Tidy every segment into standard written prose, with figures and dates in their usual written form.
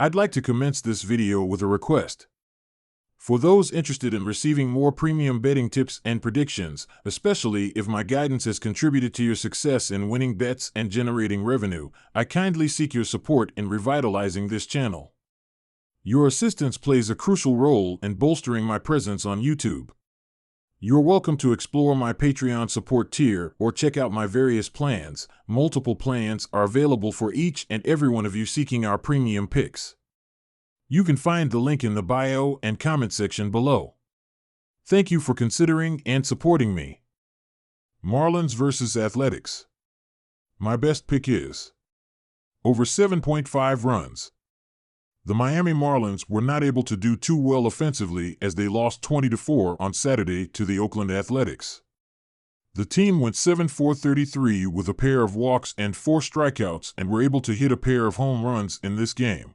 I'd like to commence this video with a request. For those interested in receiving more premium betting tips and predictions, especially if my guidance has contributed to your success in winning bets and generating revenue, I kindly seek your support in revitalizing this channel. Your assistance plays a crucial role in bolstering my presence on YouTube. You're welcome to explore my Patreon support tier or check out my various plans. Multiple plans are available for each and every one of you seeking our premium picks. You can find the link in the bio and comment section below. Thank you for considering and supporting me. Marlins versus Athletics. My best pick is over 7.5 runs. The Miami Marlins were not able to do too well offensively as they lost 20-4 on Saturday to the Oakland Athletics. The team went 7-for-33 with a pair of walks and 4 strikeouts and were able to hit a pair of home runs in this game.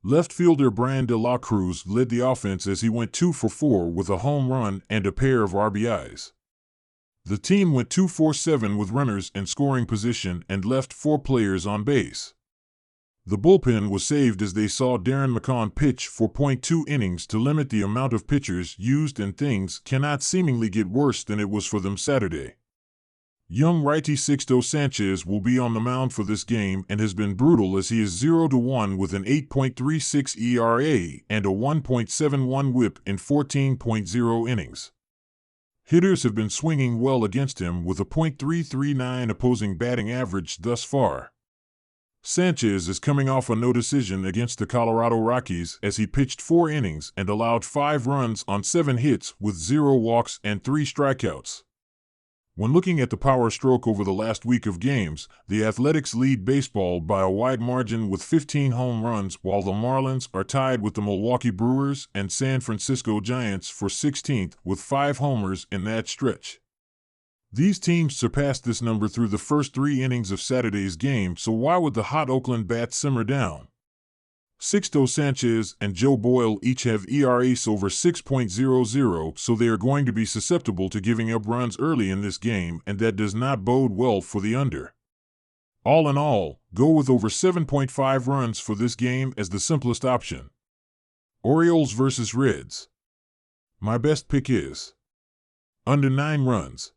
Left fielder Brian De La Cruz led the offense as he went 2-for-4 with a home run and a pair of RBIs. The team went 2-for-7 with runners in scoring position and left 4 players on base. The bullpen was saved as they saw Darren McCann pitch for 0.2 innings to limit the amount of pitchers used, and things cannot seemingly get worse than it was for them Saturday. Young righty Sixto Sanchez will be on the mound for this game and has been brutal as he is 0-1 with an 8.36 ERA and a 1.71 WHIP in 14.0 innings. Hitters have been swinging well against him with a .339 opposing batting average thus far. Sanchez is coming off a no decision against the Colorado Rockies as he pitched 4 innings and allowed 5 runs on 7 hits with 0 walks and 3 strikeouts. When looking at the power stroke over the last week of games, the Athletics lead baseball by a wide margin with 15 home runs, while the Marlins are tied with the Milwaukee Brewers and San Francisco Giants for 16th with 5 homers in that stretch. These teams surpassed this number through the first 3 innings of Saturday's game, so why would the hot Oakland bats simmer down? Sixto Sanchez and Joe Boyle each have ERAs over 6.00, so they are going to be susceptible to giving up runs early in this game, and that does not bode well for the under. All in all, go with over 7.5 runs for this game as the simplest option. Orioles versus Reds. My best pick is under 9 runs.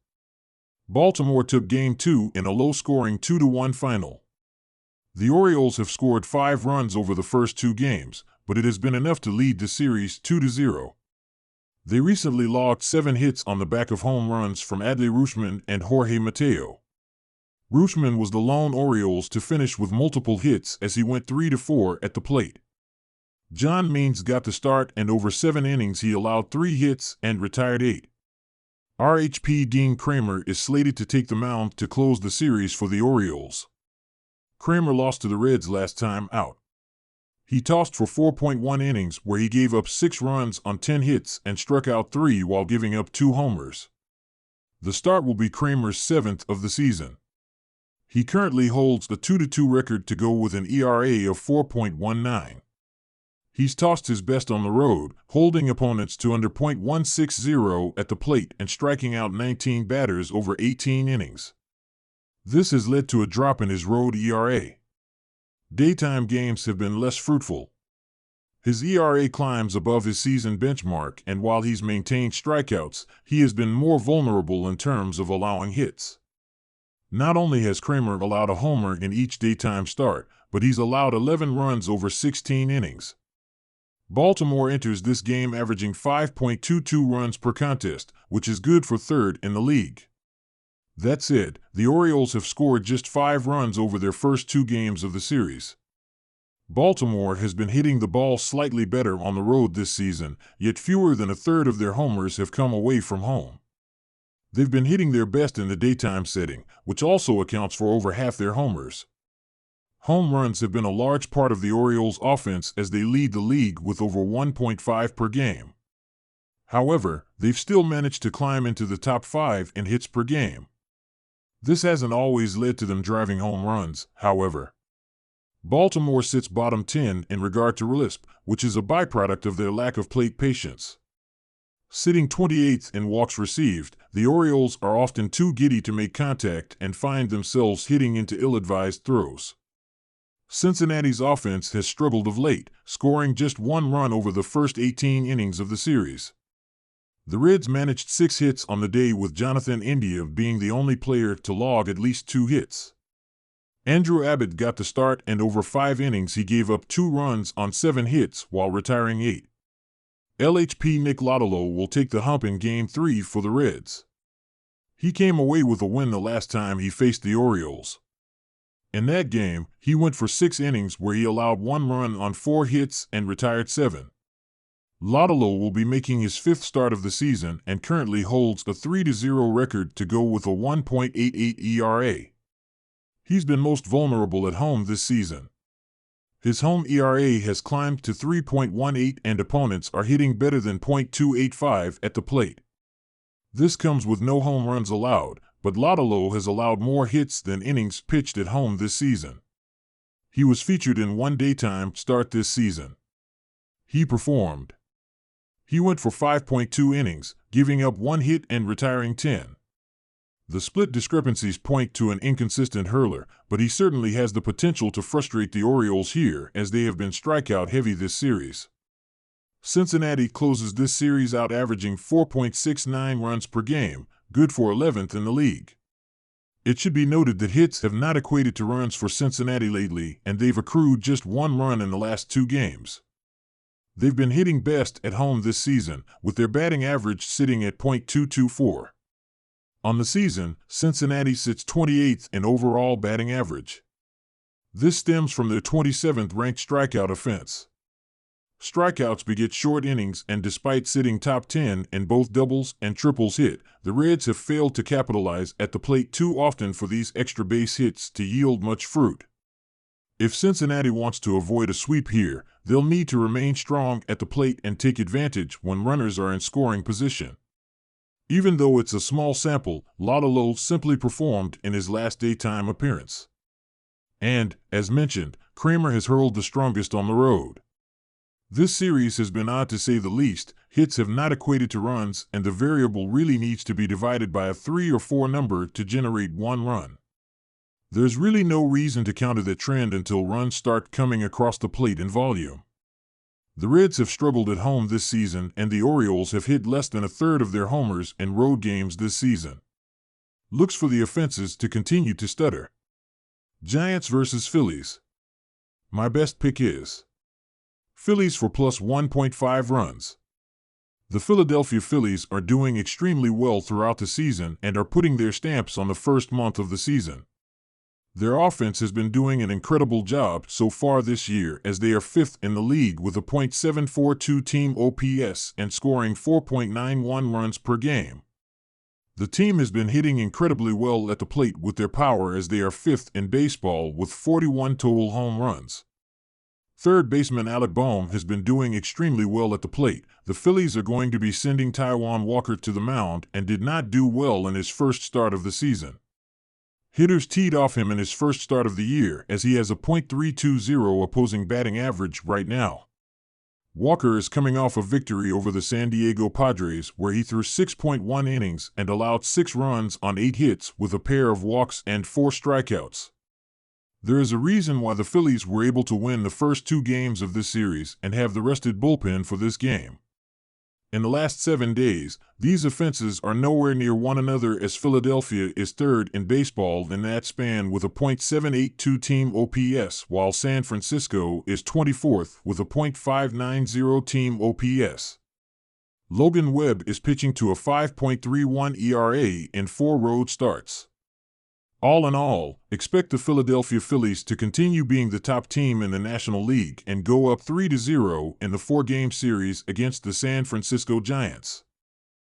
Baltimore took Game 2 in a low-scoring 2-1 final. The Orioles have scored 5 runs over the first 2 games, but it has been enough to lead the series 2-0. They recently logged 7 hits on the back of home runs from Adley Rutschman and Jorge Mateo. Rutschman was the lone Orioles to finish with multiple hits as he went 3-4 at the plate. John Means got the start, and over 7 innings he allowed 3 hits and retired 8. RHP Dean Kramer is slated to take the mound to close the series for the Orioles. Kramer lost to the Reds last time out. He tossed for 4.1 innings where he gave up 6 runs on 10 hits and struck out 3 while giving up 2 homers. The start will be Kramer's 7th of the season. He currently holds the 2-2 record to go with an ERA of 4.19. He's tossed his best on the road, holding opponents to under .160 at the plate and striking out 19 batters over 18 innings. This has led to a drop in his road ERA. Daytime games have been less fruitful. His ERA climbs above his season benchmark, and while he's maintained strikeouts, he has been more vulnerable in terms of allowing hits. Not only has Kramer allowed a homer in each daytime start, but he's allowed 11 runs over 16 innings. Baltimore enters this game averaging 5.22 runs per contest, which is good for 3rd in the league. That said, the Orioles have scored just 5 runs over their first 2 games of the series. Baltimore has been hitting the ball slightly better on the road this season, yet fewer than a third of their homers have come away from home. They've been hitting their best in the daytime setting, which also accounts for over half their homers. Home runs have been a large part of the Orioles' offense as they lead the league with over 1.5 per game. However, they've still managed to climb into the top 5 in hits per game. This hasn't always led to them driving home runs, however. Baltimore sits bottom 10 in regard to RLISP, which is a byproduct of their lack of plate patience. Sitting 28th in walks received, the Orioles are often too giddy to make contact and find themselves hitting into ill-advised throws. Cincinnati's offense has struggled of late, scoring just 1 run over the first 18 innings of the series. The Reds managed 6 hits on the day, with Jonathan India being the only player to log at least 2 hits. Andrew Abbott got the start, and over 5 innings he gave up 2 runs on 7 hits while retiring 8. LHP Nick Lodolo will take the hump in Game 3 for the Reds. He came away with a win the last time he faced the Orioles. In that game, he went for 6 innings where he allowed 1 run on 4 hits and retired 7. Lodolo will be making his 5th start of the season and currently holds a 3-0 record to go with a 1.88 ERA. He's been most vulnerable at home this season. His home ERA has climbed to 3.18 and opponents are hitting better than .285 at the plate. This comes with no home runs allowed, but Lodolo has allowed more hits than innings pitched at home this season. He was featured in one daytime start this season. He performed. He went for 5.2 innings, giving up 1 hit and retiring 10. The split discrepancies point to an inconsistent hurler, but he certainly has the potential to frustrate the Orioles here, as they have been strikeout heavy this series. Cincinnati closes this series out averaging 4.69 runs per game, good for 11th in the league. It should be noted that hits have not equated to runs for Cincinnati lately, and they've accrued just 1 run in the last 2 games. They've been hitting best at home this season, with their batting average sitting at .224. On the season, Cincinnati sits 28th in overall batting average. This stems from their 27th ranked strikeout offense. Strikeouts beget short innings, and despite sitting top 10 in both doubles and triples hit, the Reds have failed to capitalize at the plate too often for these extra base hits to yield much fruit. If Cincinnati wants to avoid a sweep here, they'll need to remain strong at the plate and take advantage when runners are in scoring position. Even though it's a small sample, Lodolo simply performed in his last daytime appearance. And, as mentioned, Kramer has hurled the strongest on the road. This series has been odd to say the least. Hits have not equated to runs, and the variable really needs to be divided by a 3 or 4 number to generate 1 run. There's really no reason to counter that trend until runs start coming across the plate in volume. The Reds have struggled at home this season, and the Orioles have hit less than a third of their homers in road games this season. Looks for the offenses to continue to stutter. Giants versus Phillies. My best pick is Phillies for plus 1.5 runs. The Philadelphia Phillies are doing extremely well throughout the season and are putting their stamps on the first month of the season. Their offense has been doing an incredible job so far this year, as they are 5th in the league with a .742 team OPS and scoring 4.91 runs per game. The team has been hitting incredibly well at the plate with their power, as they are 5th in baseball with 41 total home runs. Third baseman Alec Bohm has been doing extremely well at the plate. The Phillies are going to be sending Taijuan Walker to the mound and did not do well in his first start of the season. Hitters teed off him in his first start of the year, as he has a .320 opposing batting average right now. Walker is coming off a victory over the San Diego Padres, where he threw 6.1 innings and allowed 6 runs on 8 hits with a pair of walks and 4 strikeouts. There is a reason why the Phillies were able to win the first 2 games of this series and have the rested bullpen for this game. In the last 7 days, these offenses are nowhere near one another, as Philadelphia is 3rd in baseball in that span with a .782 team OPS, while San Francisco is 24th with a .590 team OPS. Logan Webb is pitching to a 5.31 ERA in 4 road starts. All in all, expect the Philadelphia Phillies to continue being the top team in the National League and go up 3-0 in the 4-game series against the San Francisco Giants.